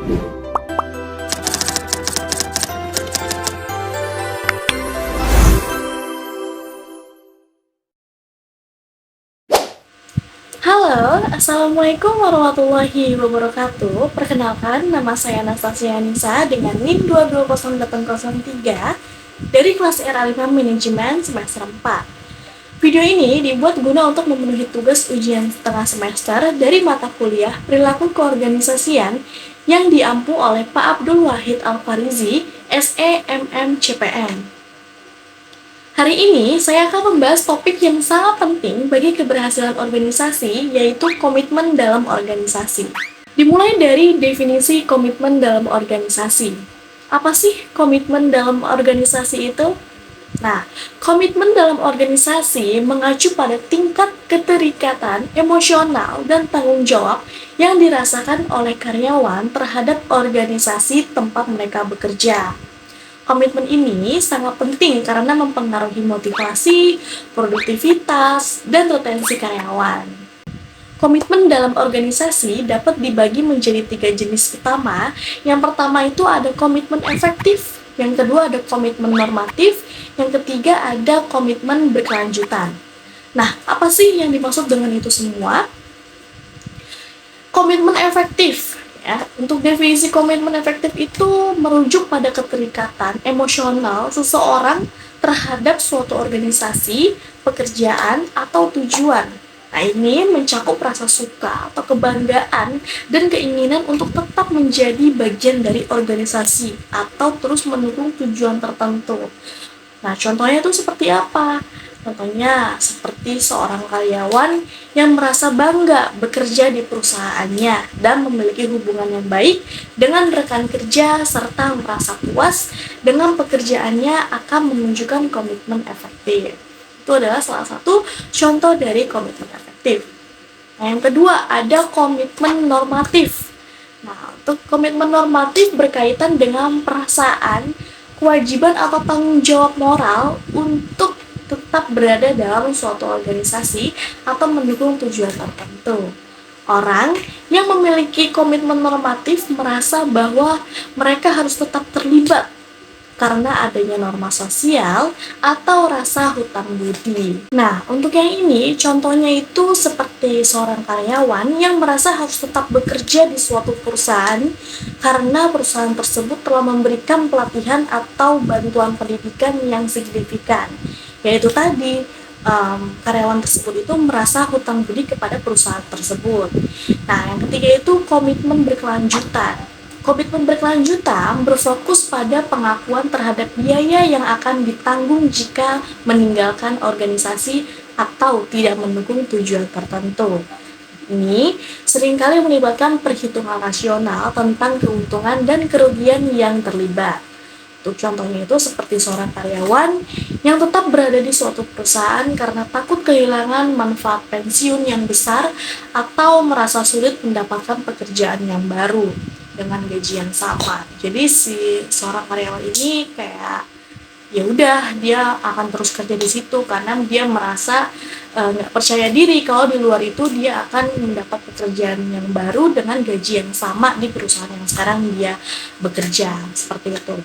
Halo, Assalamualaikum warahmatullahi wabarakatuh. Perkenalkan, nama saya Anastasia Anissa dengan NIM 220803 dari kelas RA5 Manajemen semester 4. Video ini dibuat guna untuk memenuhi tugas ujian setengah semester dari mata kuliah Perilaku Keorganisasian yang diampu oleh Pak Abdul Wahid Al-Farizi, SEMM CPN. Hari ini, saya akan membahas topik yang sangat penting bagi keberhasilan organisasi, yaitu komitmen dalam organisasi. Dimulai dari definisi komitmen dalam organisasi. Apa sih komitmen dalam organisasi itu? Nah, komitmen dalam organisasi mengacu pada tingkat keterikatan emosional dan tanggung jawab yang dirasakan oleh karyawan terhadap organisasi tempat mereka bekerja. Komitmen ini sangat penting karena mempengaruhi motivasi, produktivitas, dan retensi karyawan. Komitmen dalam organisasi dapat dibagi menjadi 3 jenis utama. Yang pertama itu ada komitmen efektif, yang kedua ada komitmen normatif, yang ketiga ada komitmen berkelanjutan. Nah, apa sih yang dimaksud dengan itu semua? Komitmen efektif. Ya, untuk definisi komitmen efektif itu merujuk pada keterikatan emosional seseorang terhadap suatu organisasi, pekerjaan, atau tujuan. Nah, ini mencakup rasa suka atau kebanggaan dan keinginan untuk tetap menjadi bagian dari organisasi atau terus mendukung tujuan tertentu. Nah, contohnya itu seperti apa? Contohnya seperti seorang karyawan yang merasa bangga bekerja di perusahaannya dan memiliki hubungan yang baik dengan rekan kerja serta merasa puas dengan pekerjaannya akan menunjukkan komitmen efektif. Itu adalah salah satu contoh dari komitmen efektif. Nah, yang kedua ada komitmen normatif. Nah, untuk komitmen normatif berkaitan dengan perasaan, kewajiban atau tanggung jawab moral untuk tetap berada dalam suatu organisasi atau mendukung tujuan tertentu. Orang yang memiliki komitmen normatif merasa bahwa mereka harus tetap terlibat karena adanya norma sosial atau rasa hutang budi. Nah, untuk yang ini, contohnya itu seperti seorang karyawan yang merasa harus tetap bekerja di suatu perusahaan karena perusahaan tersebut telah memberikan pelatihan atau bantuan pendidikan yang signifikan. Yaitu tadi, karyawan tersebut itu merasa hutang budi kepada perusahaan tersebut. Nah, yang ketiga itu komitmen berkelanjutan. Komitmen berkelanjutan berfokus pada pengakuan terhadap biaya yang akan ditanggung jika meninggalkan organisasi atau tidak mendukung tujuan tertentu. Ini seringkali melibatkan perhitungan rasional tentang keuntungan dan kerugian yang terlibat. Untuk contohnya itu seperti seorang karyawan yang tetap berada di suatu perusahaan karena takut kehilangan manfaat pensiun yang besar atau merasa sulit mendapatkan pekerjaan yang baru dengan gaji yang sama. Jadi si seorang karyawan ini kayak ya udah dia akan terus kerja di situ karena dia merasa nggak percaya diri kalau di luar itu dia akan mendapat pekerjaan yang baru dengan gaji yang sama di perusahaan yang sekarang dia bekerja, seperti itu.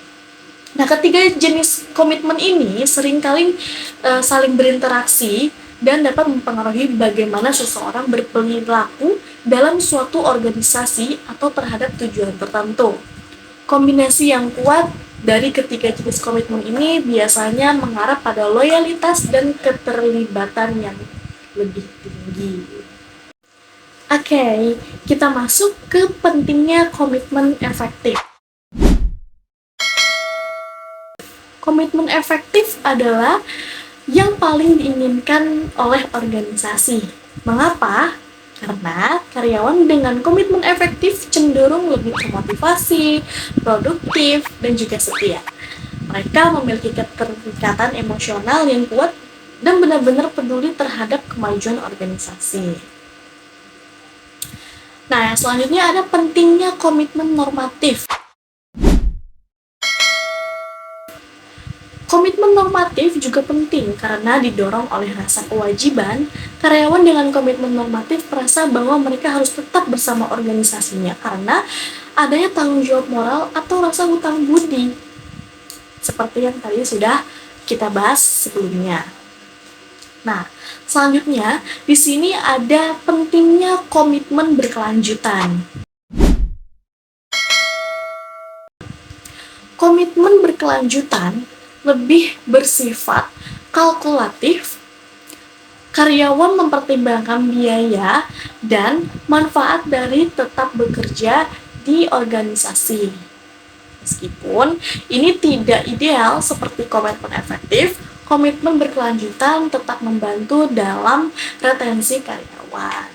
Nah, ketiga jenis komitmen ini seringkali saling berinteraksi dan dapat mempengaruhi bagaimana seseorang berperilaku dalam suatu organisasi atau terhadap tujuan tertentu. Kombinasi yang kuat dari ketiga jenis komitmen ini biasanya mengarah pada loyalitas dan keterlibatan yang lebih tinggi. Oke, kita masuk ke pentingnya komitmen efektif. Komitmen efektif adalah yang paling diinginkan oleh organisasi. Mengapa? Karena karyawan dengan komitmen efektif cenderung lebih termotivasi, produktif, dan juga setia. Mereka memiliki keterikatan emosional yang kuat dan benar-benar peduli terhadap kemajuan organisasi. Nah, selanjutnya ada pentingnya komitmen normatif. Komitmen normatif juga penting karena didorong oleh rasa kewajiban. Karyawan dengan komitmen normatif merasa bahwa mereka harus tetap bersama organisasinya karena adanya tanggung jawab moral atau rasa hutang budi. Seperti yang tadi sudah kita bahas sebelumnya. Nah, selanjutnya di sini ada pentingnya komitmen berkelanjutan. Komitmen berkelanjutan lebih bersifat kalkulatif. Karyawan mempertimbangkan biaya dan manfaat dari tetap bekerja di organisasi. Meskipun ini tidak ideal seperti komitmen efektif, komitmen berkelanjutan tetap membantu dalam retensi karyawan.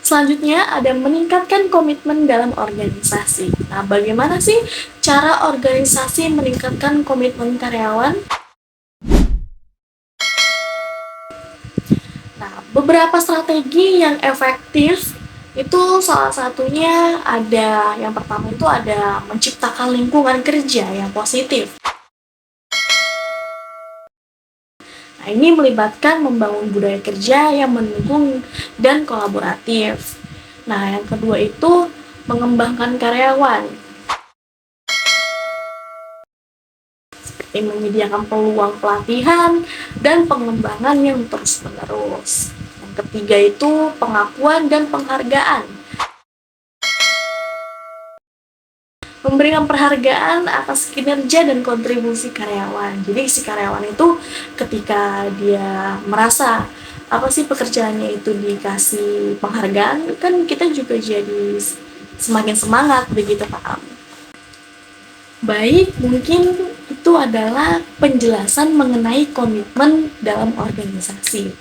Selanjutnya ada meningkatkan komitmen dalam organisasi. Nah, bagaimana sih cara organisasi meningkatkan komitmen karyawan? Nah, beberapa strategi yang efektif itu salah satunya ada, yang pertama itu ada menciptakan lingkungan kerja yang positif. Nah, ini melibatkan membangun budaya kerja yang mendukung dan kolaboratif. Nah, yang kedua itu mengembangkan karyawan, seperti menyediakan peluang pelatihan dan pengembangan yang terus-menerus. Yang ketiga itu pengakuan dan penghargaan, memberikan penghargaan atas kinerja dan kontribusi karyawan. Jadi si karyawan itu ketika dia merasa apa sih pekerjaannya itu dikasih penghargaan, kan kita juga jadi semakin semangat begitu Pak. Baik, mungkin itu adalah penjelasan mengenai komitmen dalam organisasi.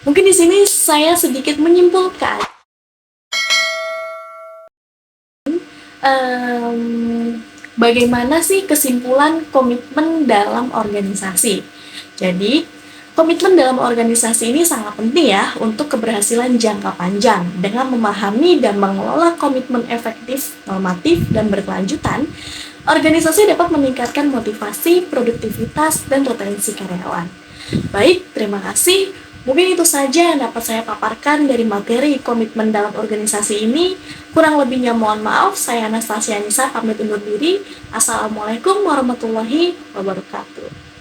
Mungkin di sini saya sedikit menyimpulkan bagaimana sih kesimpulan komitmen dalam organisasi. Jadi, komitmen dalam organisasi ini sangat penting ya untuk keberhasilan jangka panjang. Dengan memahami dan mengelola komitmen efektif, normatif, dan berkelanjutan, organisasi dapat meningkatkan motivasi, produktivitas, dan retensi karyawan. Baik, terima kasih. Mungkin itu saja yang dapat saya paparkan dari materi komitmen dalam organisasi ini. Kurang lebihnya mohon maaf, saya Anastasia Anissa pamit undur diri. Assalamualaikum warahmatullahi wabarakatuh.